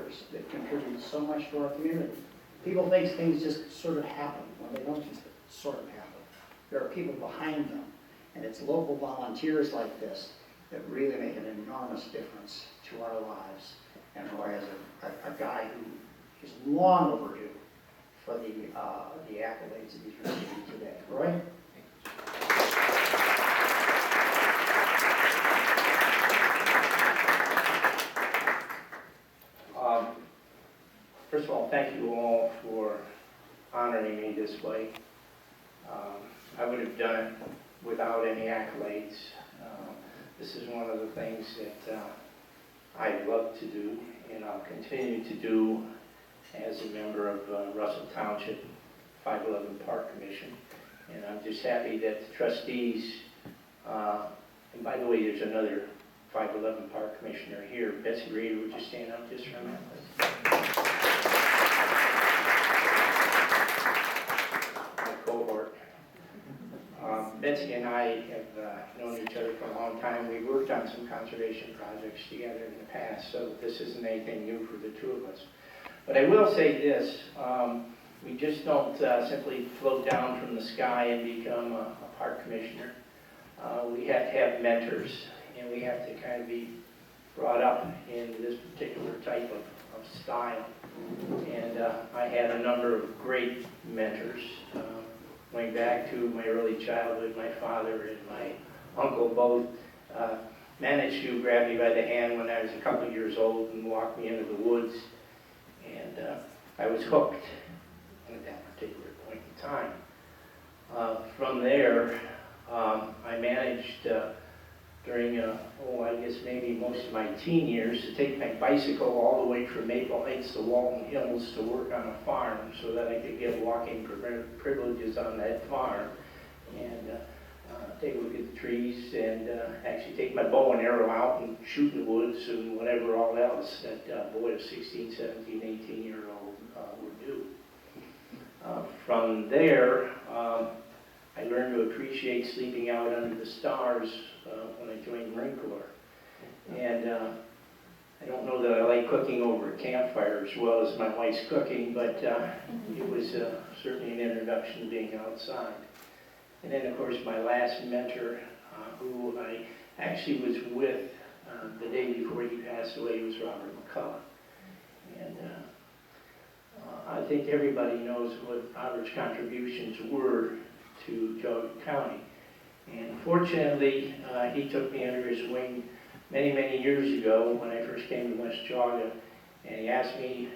volunteers that contribute so much to our community. People think things just sort of happen when they don't just sort of happen. There are people behind them, and it's local volunteers like this that really make an enormous difference to our lives. And Roy is a guy who is long overdue for the accolades that he's receiving today. Roy? First of all, thank you all for honoring me this way. I would have done it without any accolades. This is one of the things that I love to do, and I'll continue to do as a member of Russell Township 511 Park Commission. And I'm just happy that the trustees, and by the way, there's another 511 Park Commissioner here. Betsy Reeder, would you stand up just for a minute, please? My cohort. Betsy and I have known each other for a long time. We worked on some conservation projects together in the past, so this isn't anything new for the two of us. But I will say this, we just don't simply float down from the sky and become a park commissioner. We have to have mentors, and we have to kind of be brought up in this particular type of style. And I had a number of great mentors. Going back to my early childhood, my father and my uncle both managed to grab me by the hand when I was a couple years old and walk me into the woods. And I was hooked at that particular point in time. From there, I managed during, I guess maybe most of my teen years, to take my bicycle all the way from Maple Heights to Walton Hills to work on a farm so that I could get walking privileges on that farm and take a look at the trees and actually take my bow and arrow out and shoot in the woods and whatever all else that a boy of 16, 17, 18-year-old would do. From there, I learned to appreciate sleeping out under the stars when I joined the Marine Corps. And I don't know that I like cooking over a campfire as well as my wife's cooking, but it was certainly an introduction to being outside. And then, of course, my last mentor, who I actually was with the day before he passed away, was Robert McCullough. And I think everybody knows what Robert's contributions were to Geauga County. And fortunately, he took me under his wing many, many years ago when I first came to West Geauga, and he asked me,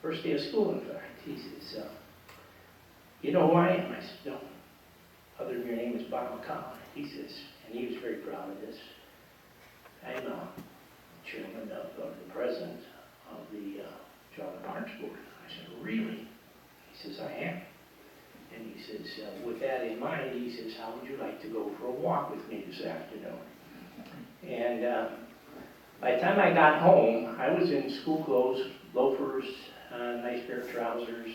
first day of school in fact, he says, you know who I am? I said, no, other than your name is Bob McCullough. He says, and he was very proud of this, I'm chairman of the president of the Geauga Parks board. I said, really? He says, I am. And he says, with that in mind, he says, how would you like to go for a walk with me this afternoon? And by the time I got home, I was in school clothes, loafers, nice pair of trousers,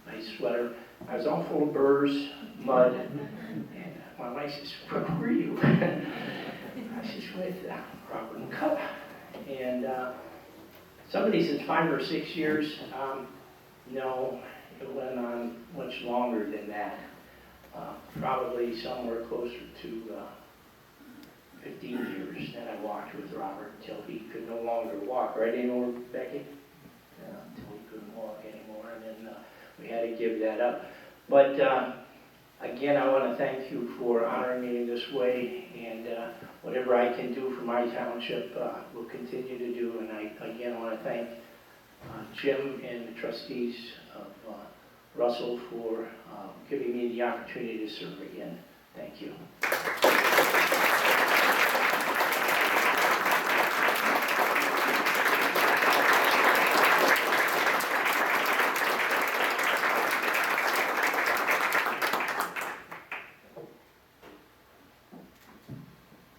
nice sweater. I was all full of burrs, mud. And my wife says, where were you? I says, with Robert McCullough. And somebody said 5 or 6 years. No. It went on much longer than that, probably somewhere closer to 15 years that I walked with Robert until he could no longer walk. Right anymore, Becky? Until he couldn't walk anymore, and then we had to give that up. But again, I want to thank you for honoring me in this way, and whatever I can do for my township, we'll continue to do. And I again want to thank Jim and the trustees of Russell for giving me the opportunity to serve again. Thank you.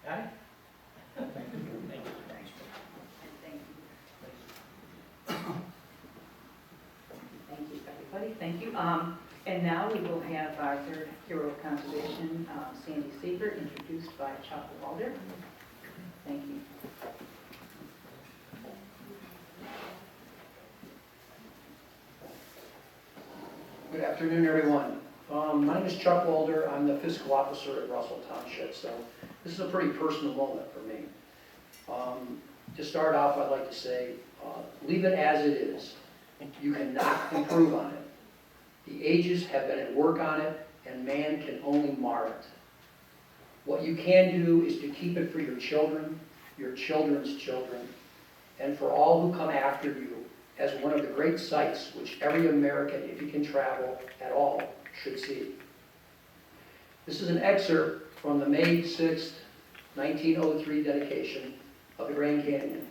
Got it? Thank you. Thank you, everybody. Thank you. And now we will have our third Hero of Conservation, Sandy Siegler, introduced by Chuck Walder. Thank you. Afternoon, everyone. My name is Chuck Walder. I'm the fiscal officer at Russell Township, so this is a pretty personal moment for me. To start off, I'd like to say, leave it as it is. You cannot improve on it. The ages have been at work on it, and man can only mar it. What you can do is to keep it for your children, your children's children, and for all who come after you as one of the great sights which every American, if he can travel at all, should see. This is an excerpt from the May 6th, 1903 dedication of the Grand Canyon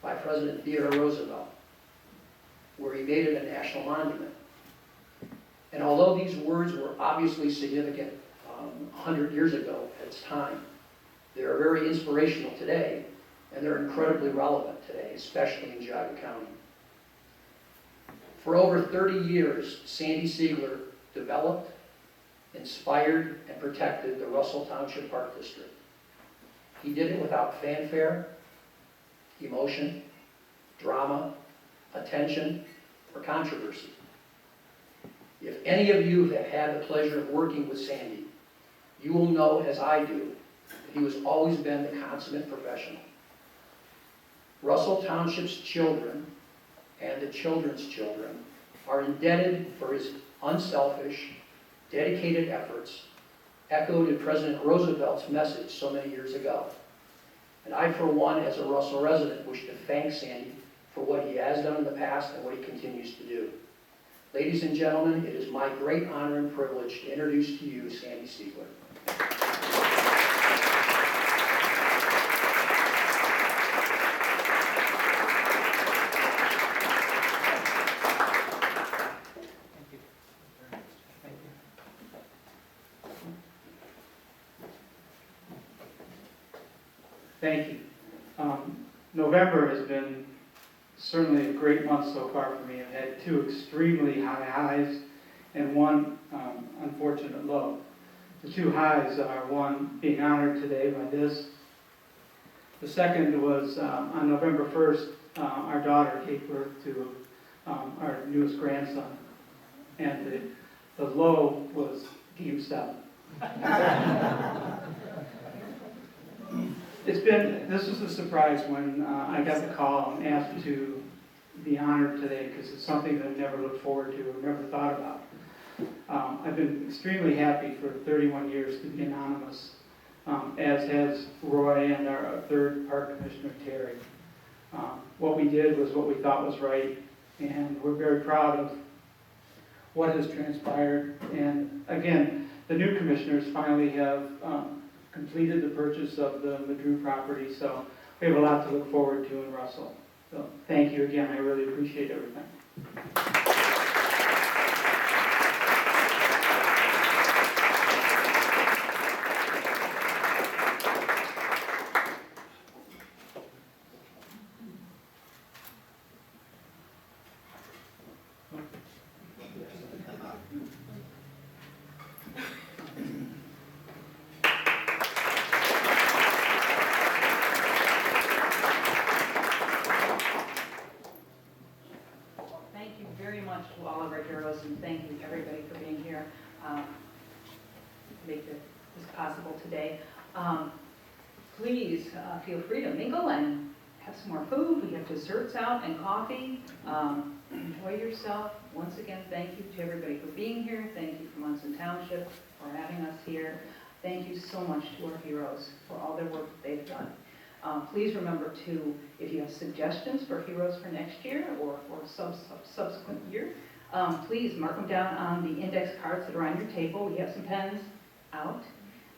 by President Theodore Roosevelt, where he made it a national monument. And although these words were obviously significant 100 years ago at its time, they are very inspirational today, and they're incredibly relevant today, especially in Geauga County. For over 30 years, Sandy Siegler developed, inspired, and protected the Russell Township Park District. He did it without fanfare, emotion, drama, attention, or controversy. If any of you have had the pleasure of working with Sandy, you will know, as I do, that he has always been the consummate professional. Russell Township's children and the children's children are indebted for his unselfish, dedicated efforts echoed in President Roosevelt's message so many years ago. And I, for one, as a Russell resident, wish to thank Sandy for what he has done in the past and what he continues to do. Ladies and gentlemen, it is my great honor and privilege to introduce to you Sandy Siegler. Thank you. November has been certainly a great month so far for me. I've had two extremely high highs and one unfortunate low. The two highs are, one, being honored today by this. The second was on November 1st, our daughter gave birth to our newest grandson. And the low was Game 7. This was a surprise when I got the call and asked to be honored today, because it's something that I've never looked forward to or never thought about. I've been extremely happy for 31 years to be anonymous, as has Roy and our third park commissioner, Terry. What we did was what we thought was right, and we're very proud of what has transpired. And again, the new commissioners finally have completed the purchase of the Madru property, so we have a lot to look forward to in Russell. So thank you again, I really appreciate everything. To all of our heroes, and thank you everybody for being here to make this possible today. Please feel free to mingle and have some more food. We have desserts out and coffee. Enjoy yourself. Once again, thank you to everybody for being here. Thank you from Munson Township for having us here. Thank you so much to our heroes for all their work that they've done. Please remember to, if you have suggestions for heroes for next year or for subsequent year, please mark them down on the index cards that are on your table. We have some pens out.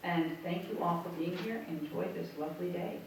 And thank you all for being here. Enjoy this lovely day.